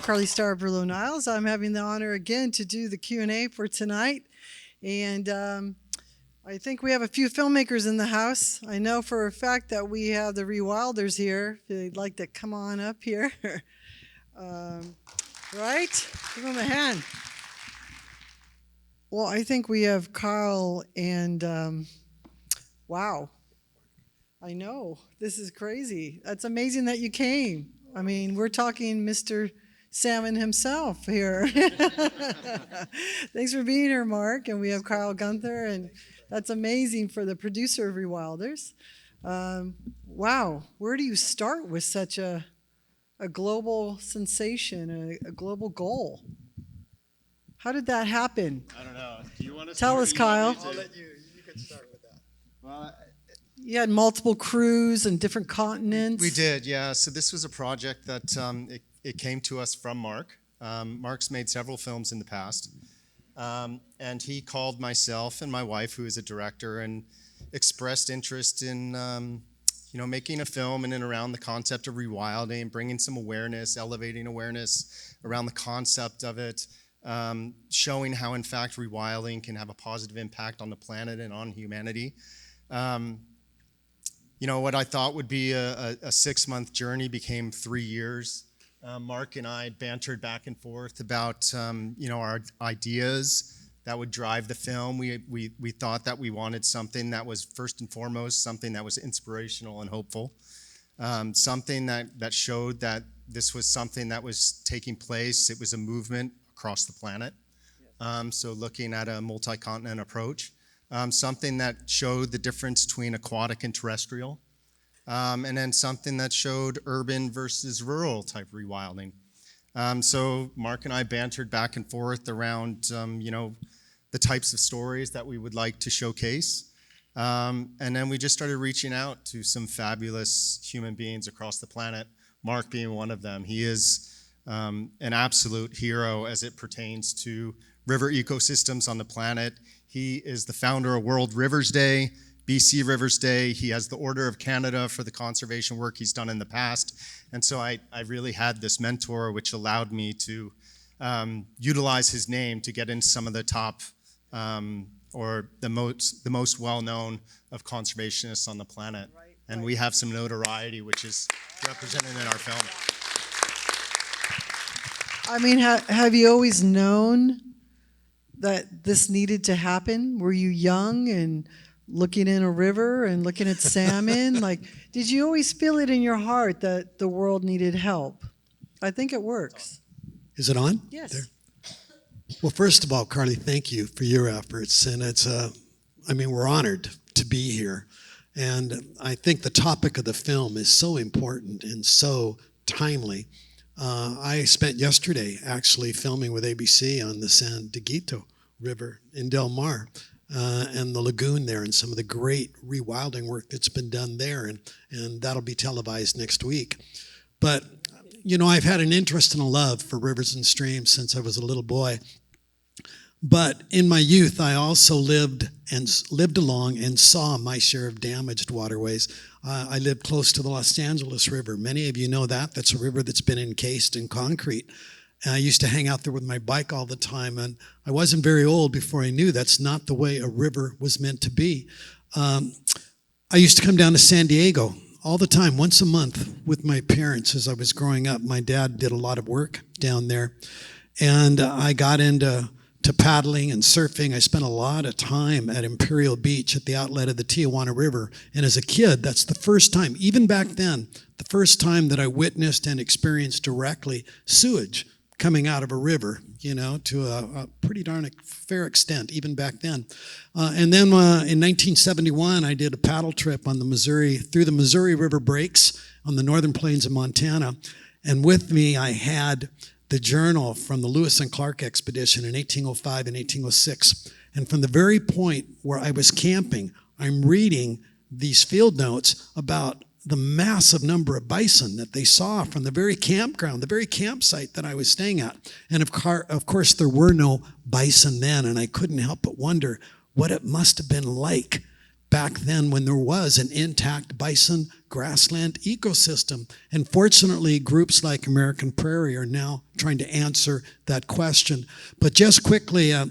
Carly Starr of Berlin Isles. I'm having the honor again to do the Q&A for tonight. And I think we have a few filmmakers in the house. I know for a fact that we have the Rewilders here. If they'd like to come on up here. Right? Give them a hand. Well, I think we have Kyle and, wow. I know. This is crazy. That's amazing that you came. I mean, we're talking Mr. Salmon himself here. Thanks for being here, Mark. And we have Kyle Gunther, and that's amazing for the producer of Rewilders. Wow, where do you start with such a global sensation, a global goal? How did that happen? I don't know. Do you want to tell us, Kyle? I'll let you can start with that. Well, You had multiple crews and different continents. we did, yeah. So this was a project that it came to us from Mark. Mark's made several films in the past. And he called myself and my wife, who is a director, and expressed interest in making a film in and around the concept of rewilding, bringing some awareness, elevating awareness around the concept of it, showing how, in fact, rewilding can have a positive impact on the planet and on humanity. What I thought would be a 6-month journey became 3 years. Mark and I bantered back and forth about, our ideas that would drive the film. We thought that we wanted something that was, first and foremost, something that was inspirational and hopeful, something that showed that this was something that was taking place. It was a movement across the planet. So looking at a multi-continent approach. Something that showed the difference between aquatic and terrestrial, and then something that showed urban versus rural type rewilding. So Mark and I bantered back and forth around, the types of stories that we would like to showcase. And then we just started reaching out to some fabulous human beings across the planet, Mark being one of them. He is an absolute hero as it pertains to river ecosystems on the planet. He is the founder of World Rivers Day, BC Rivers Day. He has the Order of Canada for the conservation work he's done in the past. And so I really had this mentor, which allowed me to utilize his name to get into some of the top or the most well-known of conservationists on the planet. And we have some notoriety, which is represented in our film. I mean, have you always known that this needed to happen? Were you young and looking in a river and looking at salmon? Did you always feel it in your heart that the world needed help? I think it works. Is it on? Yes. There. Well, first of all, Carly, thank you for your efforts. And it's, we're honored to be here. And I think the topic of the film is so important and so timely. I spent yesterday actually filming with ABC on the San Dieguito River in Del Mar and the lagoon there and some of the great rewilding work that's been done there. And that'll be televised next week. But, I've had an interest and a love for rivers and streams since I was a little boy. But in my youth, I also lived along and saw my share of damaged waterways. I lived close to the Los Angeles River. Many of you know that. That's a river that's been encased in concrete. And I used to hang out there with my bike all the time. And I wasn't very old before I knew that's not the way a river was meant to be. I used to come down to San Diego all the time, once a month, with my parents as I was growing up. My dad did a lot of work down there. And I got into paddling and surfing. I spent a lot of time at Imperial Beach at the outlet of the Tijuana River. And as a kid, that's the first time, even back then, the first time that I witnessed and experienced directly sewage coming out of a river, to a pretty darn fair extent, even back then. And then in 1971, I did a paddle trip through the Missouri River breaks on the northern plains of Montana. And with me, I had the journal from the Lewis and Clark expedition in 1805 and 1806. And from the very point where I was camping, I'm reading these field notes about the massive number of bison that they saw from the very campground, the very campsite that I was staying at. And of course, there were no bison then, and I couldn't help but wonder what it must have been like back then when there was an intact bison grassland ecosystem. And fortunately, groups like American Prairie are now trying to answer that question. But just quickly, I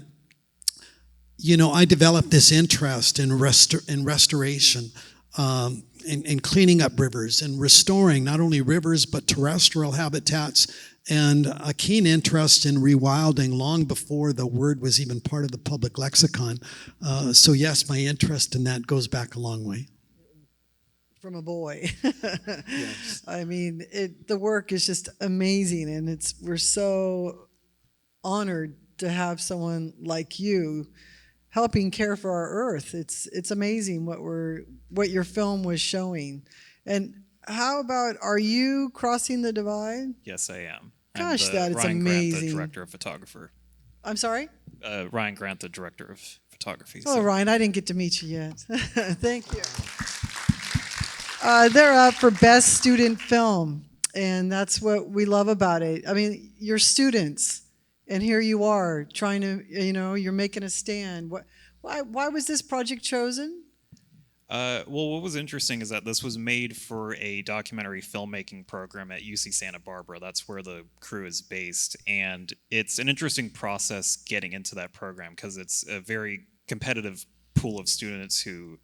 developed this interest in restoration, in cleaning up rivers and restoring not only rivers but terrestrial habitats, and a keen interest in rewilding long before the word was even part of the public lexicon. So yes, my interest in that goes back a long way. From a boy. Yes. I mean, the work is just amazing, and we're so honored to have someone like you helping care for our Earth. It's amazing what your film was showing. And how about, are you crossing the divide? Yes, I am. Gosh, I'm that is Ryan Grant, amazing. the director of photographer. I'm sorry? Ryan Grant, the director of photography. Oh, So- Ryan, I didn't get to meet you yet. Thank you. They're up for Best Student Film, and that's what we love about it. I mean, you're students, and here you are trying to, you're making a stand. Why was this project chosen? Well, what was interesting is that this was made for a documentary filmmaking program at UC Santa Barbara. That's where the crew is based. And it's an interesting process getting into that program because it's a very competitive pool of students who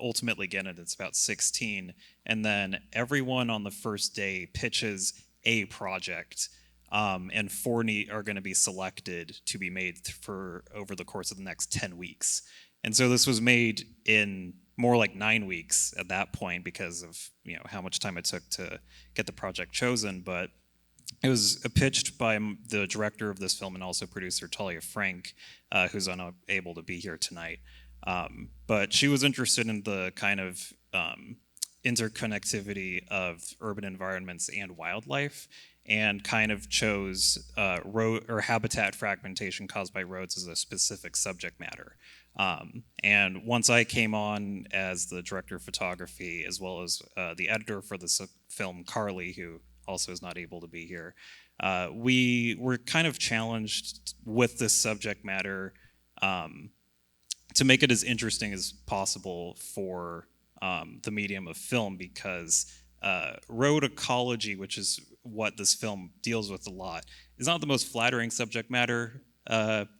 ultimately get it. It's about 16. And then everyone on the first day pitches a project. And 4 are going to be selected to be made for over the course of the next 10 weeks. And so this was made in more like 9 weeks at that point because of how much time it took to get the project chosen. But it was pitched by the director of this film and also producer Talia Frank, who's unable to be here tonight. But she was interested in the kind of interconnectivity of urban environments and wildlife, and kind of chose road or habitat fragmentation caused by roads as a specific subject matter. And once I came on as the director of photography, as well as the editor for the film, Carly, who also is not able to be here, we were kind of challenged with this subject matter to make it as interesting as possible for the medium of film, because road ecology, which is what this film deals with a lot, is not the most flattering subject matter,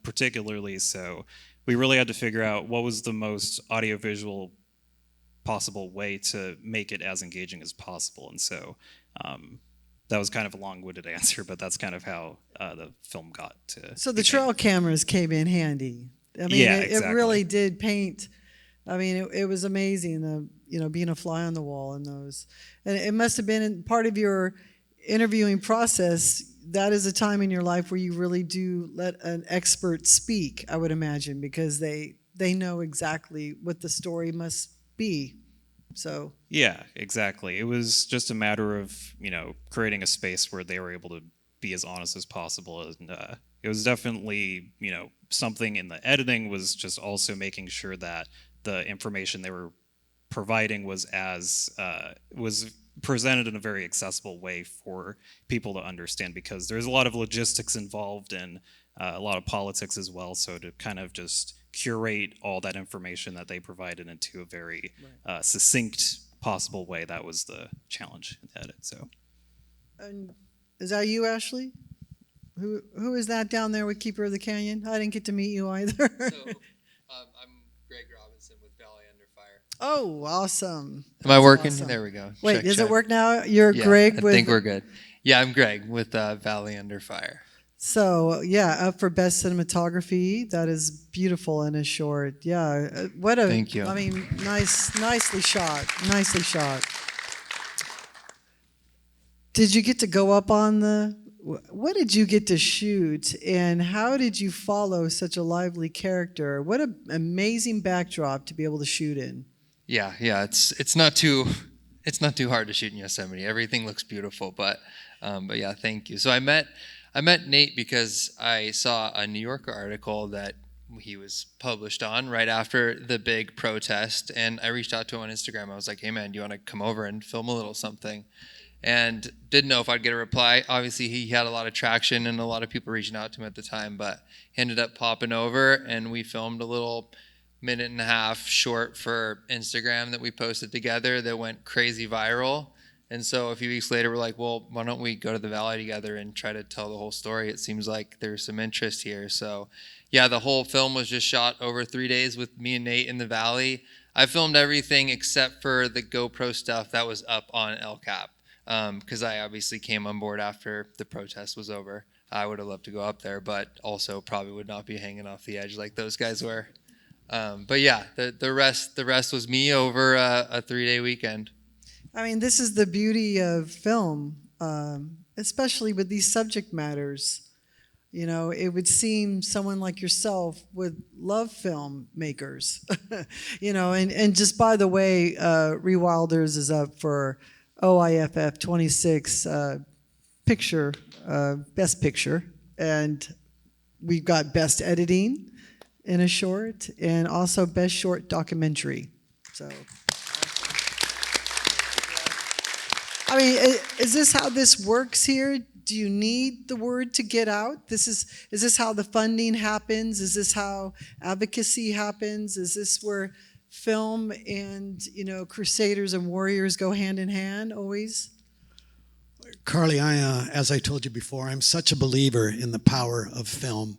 particularly. So we really had to figure out what was the most audiovisual possible way to make it as engaging as possible. And so that was kind of a long-winded answer, but that's kind of how the film got to. So the be made. trail cameras came in handy. I mean, Yeah, it exactly. really did paint. I mean, it was amazing, being a fly on the wall in those. And it must have been part of your interviewing process. That is a time in your life where you really do let an expert speak, I would imagine, because they know exactly what the story must be. So Yeah, exactly. It was just a matter of, creating a space where they were able to be as honest as possible. And it was definitely, something in the editing was just also making sure that the information they were providing was was presented in a very accessible way for people to understand, because there's a lot of logistics involved and a lot of politics as well. So to kind of just curate all that information that they provided into a very succinct possible way, that was the challenge in the edit. So and is that you, Ashley? Who is that down there with Keeper of the Canyon? I didn't get to meet you either. So, I'm Greg Robinson with Valley Under Fire. Oh, awesome. Am I That's working? awesome. There we go. Wait, Check, does check. it work now? You're Yeah, Greg I with. think we're good. Yeah, I'm Greg with Valley Under Fire. So yeah, up for best cinematography. That is beautiful in a short. Yeah, what a. Thank you. I mean, nicely shot. Nicely shot. Did you get to go up on the? What did you get to shoot, and how did you follow such a lively character? What an amazing backdrop to be able to shoot in. Yeah. It's not too hard to shoot in Yosemite. Everything looks beautiful, but yeah, thank you. So I met Nate because I saw a New Yorker article that he was published on right after the big protest, and I reached out to him on Instagram. I was like, "Hey man, do you want to come over and film a little something?" And didn't know if I'd get a reply. Obviously, he had a lot of traction and a lot of people reaching out to him at the time, but he ended up popping over, and we filmed a little minute-and-a-half short for Instagram that we posted together that went crazy viral. And so a few weeks later, we're like, well, why don't we go to the Valley together and try to tell the whole story? It seems like there's some interest here. So yeah, the whole film was just shot over 3 days with me and Nate in the Valley. I filmed everything except for the GoPro stuff that was up on El Cap, because I obviously came on board after the protest was over. I would have loved to go up there, but also probably would not be hanging off the edge like those guys were. But yeah, the rest was me over a 3-day weekend. I mean, this is the beauty of film, especially with these subject matters. You know, it would seem someone like yourself would love filmmakers. You know, and just by the way, Rewilders is up for OIFF 26 picture, best picture, and we've got best editing in a short, and also best short documentary. So, I mean, is this how this works here? Do you need the word to get out? Is this how the funding happens? Is this how advocacy happens? Is this where film and, you know, crusaders and warriors go hand in hand always? Carly, as I told you before, I'm such a believer in the power of film.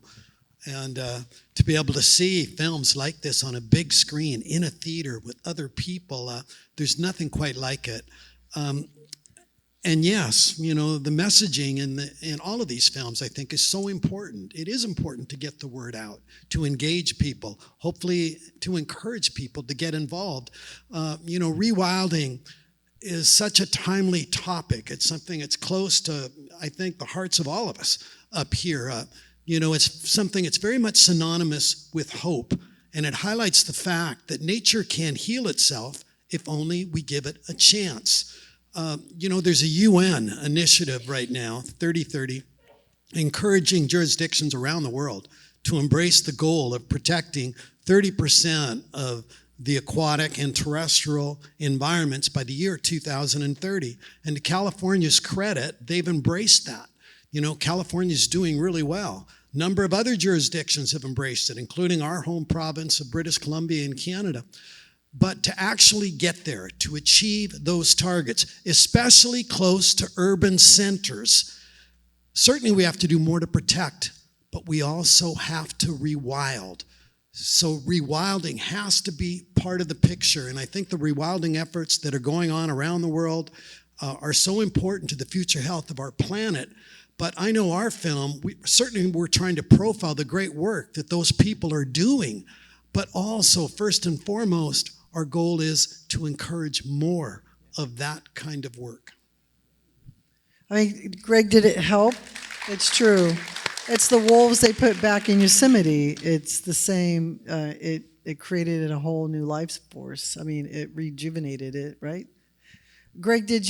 And to be able to see films like this on a big screen in a theater with other people, there's nothing quite like it. And yes, you know, the messaging in all of these films, I think, is so important. It is important to get the word out, to engage people, hopefully to encourage people to get involved. You know, rewilding is such a timely topic. It's something that's close to, I think, the hearts of all of us up here. You know, it's something that's very much synonymous with hope, and it highlights the fact that nature can heal itself if only we give it a chance. You know, there's a UN initiative right now, 3030, encouraging jurisdictions around the world to embrace the goal of protecting 30% of the aquatic and terrestrial environments by the year 2030. And to California's credit, they've embraced that. You know, California's doing really well. A number of other jurisdictions have embraced it, including our home province of British Columbia in Canada. But to actually get there, to achieve those targets, especially close to urban centers, certainly we have to do more to protect, but we also have to rewild. So rewilding has to be part of the picture, and I think the rewilding efforts that are going on around the world are so important to the future health of our planet. But I know our film, we're trying to profile the great work that those people are doing, but also, first and foremost, our goal is to encourage more of that kind of work. I mean, Greg, did it help? It's true. It's the wolves they put back in Yosemite. It's the same. It created a whole new life force. I mean, it rejuvenated it, right? Greg, did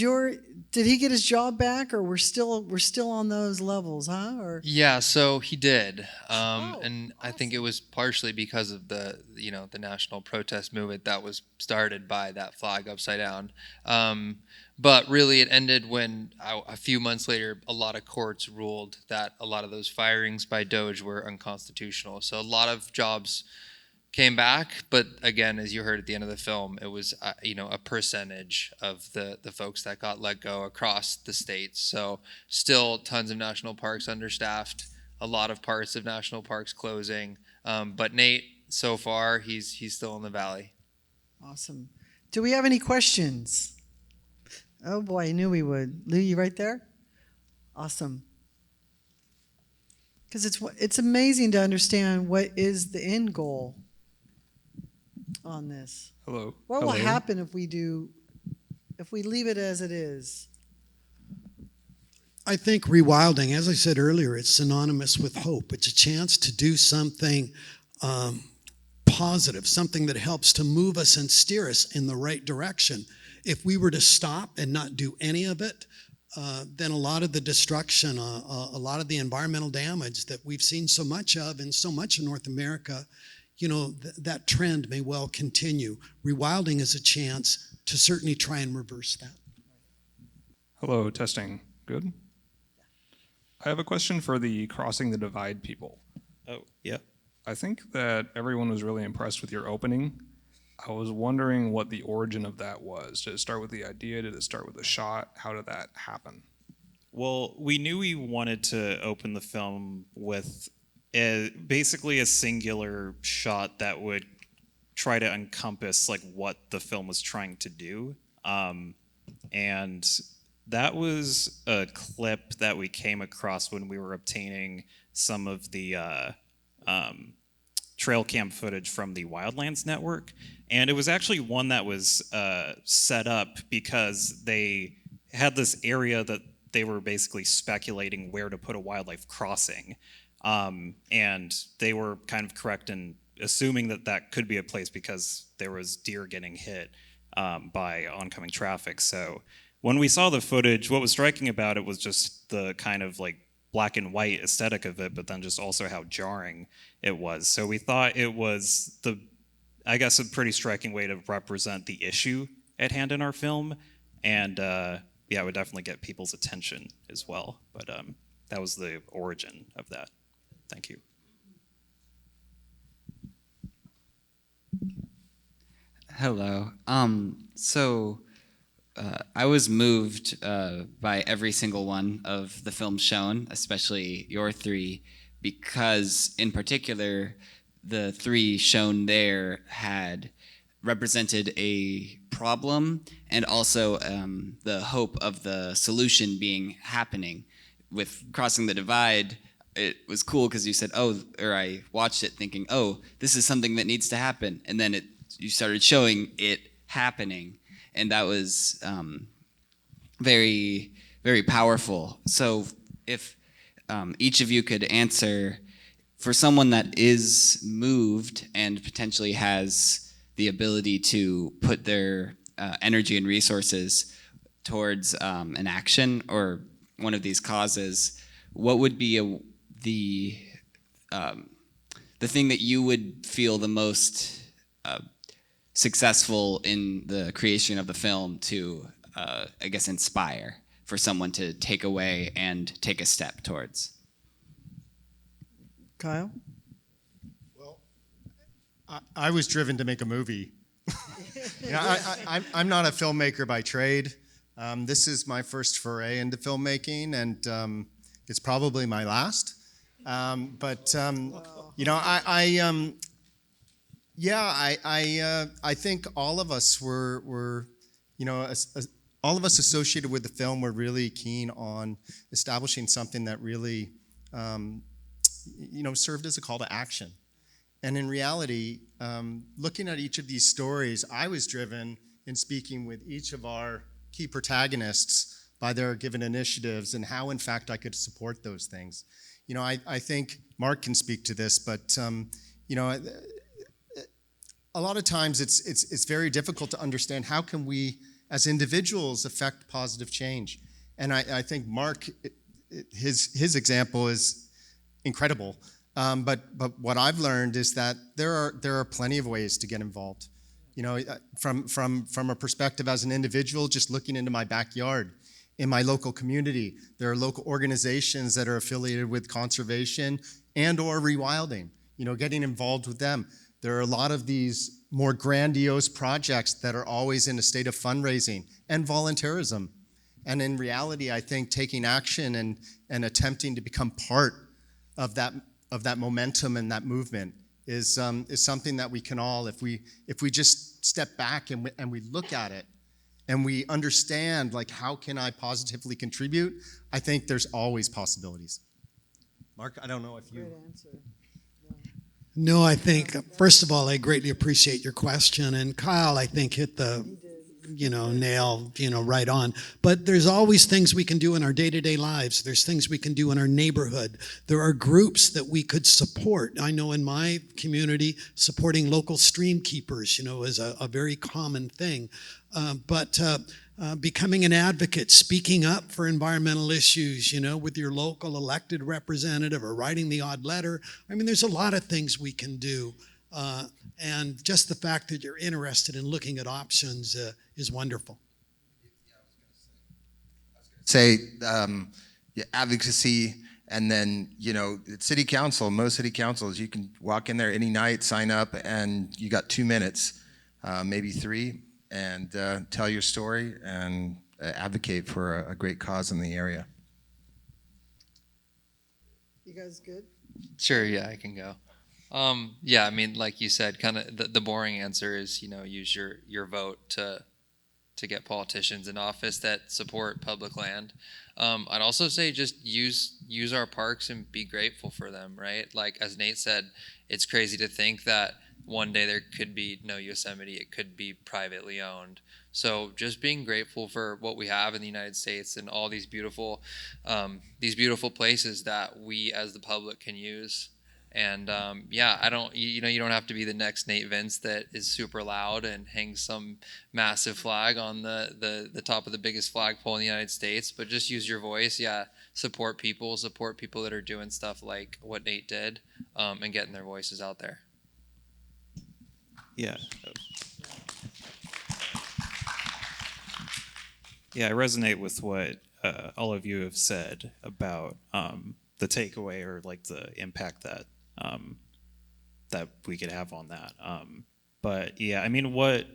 he get his job back, or we're still on those levels, huh? Or Yeah, so he did, and awesome. I think it was partially because of the national protest movement that was started by that flag upside down. But really, it ended when a few months later, a lot of courts ruled that a lot of those firings by Doge were unconstitutional. So a lot of jobs came back, but again, as you heard at the end of the film, it was a percentage of the folks that got let go across the states. So still tons of national parks understaffed, a lot of parts of national parks closing. But Nate, so far, he's still in the Valley. Awesome. Do we have any questions? Oh boy, I knew we would. Lou, you right there? Awesome. Because it's amazing to understand what is the end goal on this. Hello. What will happen if we leave it as it is? I think rewilding, as I said earlier, it's synonymous with hope. It's a chance to do something positive, something that helps to move us and steer us in the right direction. If we were to stop and not do any of it, then a lot of the destruction, a lot of the environmental damage that we've seen so much of in so much of North America, that trend may well continue. Rewilding is a chance to certainly try and reverse that. Hello, testing. Good? I have a question for the Crossing the Divide people. Oh, yeah. I think that everyone was really impressed with your opening. I was wondering what the origin of that was. Did it start with the idea? Did it start with a shot? How did that happen? Well, we knew we wanted to open the film with basically a singular shot that would try to encompass like what the film was trying to do. And that was a clip that we came across when we were obtaining some of the trail cam footage from the Wildlands Network. And it was actually one that was set up because they had this area that they were basically speculating where to put a wildlife crossing. And they were kind of correct in assuming that that could be a place because there was deer getting hit by oncoming traffic. So when we saw the footage, what was striking about it was just the kind of like black and white aesthetic of it, but then just also how jarring it was. So we thought it was I guess a pretty striking way to represent the issue at hand in our film. And yeah, it would definitely get people's attention as well. But that was the origin of that. Thank you. Hello. I was moved by every single one of the films shown, especially your three, because in particular, the three shown there had represented a problem and also the hope of the solution being happening. With Crossing the Divide, it was cool because you said, I watched it thinking, this is something that needs to happen. And then you started showing it happening. And that was very, very powerful. So if each of you could answer, for someone that is moved and potentially has the ability to put their energy and resources towards an action or one of these causes, what would be the thing that you would feel the most successful in the creation of the film to, I guess, inspire for someone to take away and take a step towards? Kyle? Well, I was driven to make a movie. I'm not a filmmaker by trade. This is my first foray into filmmaking, and it's probably my last. I think all of us were all of us associated with the film were really keen on establishing something that really, served as a call to action. And in reality, looking at each of these stories, I was driven in speaking with each of our key protagonists by their given initiatives and how, in fact, I could support those things. I think Mark can speak to this, but a lot of times it's very difficult to understand how can we as individuals affect positive change. And I think Mark, his example is incredible. But what I've learned is that there are plenty of ways to get involved. From a perspective as an individual, just looking into my backyard, in my local community, there are local organizations that are affiliated with conservation and or rewilding. Getting involved with them. There are a lot of these more grandiose projects that are always in a state of fundraising and volunteerism. And in reality, I think taking action and attempting to become part of that momentum and that movement is something that we can all, if we just step back and we look at it and we understand, like, how can I positively contribute? I think there's always possibilities. Mark, I don't know if you... Great answer. No, I think, first of all, I greatly appreciate your question. And Kyle, I think, hit the, nail, right on. But there's always things we can do in our day-to-day lives. There's things we can do in our neighborhood. There are groups that we could support. I know in my community, supporting local stream keepers, is a very common thing. But becoming an advocate, speaking up for environmental issues, with your local elected representative or writing the odd letter. I mean, there's a lot of things we can do. And just the fact that you're interested in looking at options is wonderful. Say advocacy And then, city council, most city councils, you can walk in there any night, sign up, and you got 2 minutes, maybe 3, and tell your story and advocate for a great cause in the area. You guys good? Sure, yeah, I can go. Yeah, I mean, like you said, kind of the boring answer is, use your vote to get politicians in office that support public land. I'd also say just use our parks and be grateful for them, right? Like as Nate said, it's crazy to think that one day there could be no Yosemite, it could be privately owned. So just being grateful for what we have in the United States and all these beautiful places that we as the public can use. And yeah, you don't have to be the next Nate Vince that is super loud and hangs some massive flag on the top of the biggest flagpole in the United States, but just use your voice. Yeah, support people that are doing stuff like what Nate did, and getting their voices out there. Yeah. Yeah, I resonate with what all of you have said about the takeaway or like the impact that that we could have on that. But yeah, I mean, what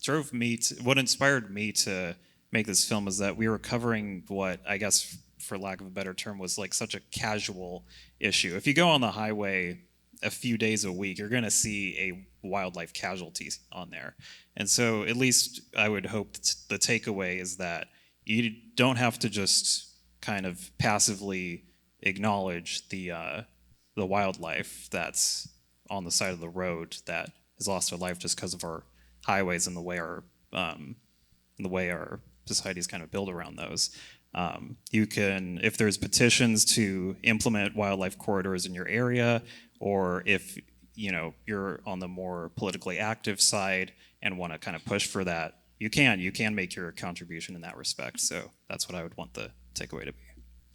inspired me to make this film is that we were covering what I guess, for lack of a better term, was like such a casual issue. If you go on the highway a few days a week, you're going to see a wildlife casualty on there. And so at least I would hope the takeaway is that you don't have to just kind of passively acknowledge the wildlife that's on the side of the road that has lost their life just because of our highways and the way our society is kind of built around those. You can, if there's petitions to implement wildlife corridors in your area, or if you're on the more politically active side and want to kind of push for that, you can make your contribution in that respect. So that's what I would want the takeaway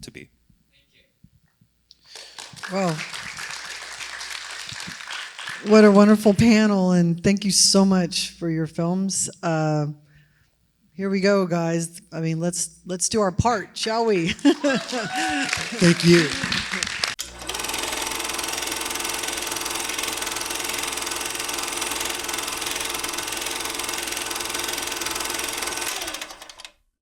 to be. Well, what a wonderful panel, and thank you so much for your films. Here we go, guys. I mean, let's do our part, shall we? Thank you.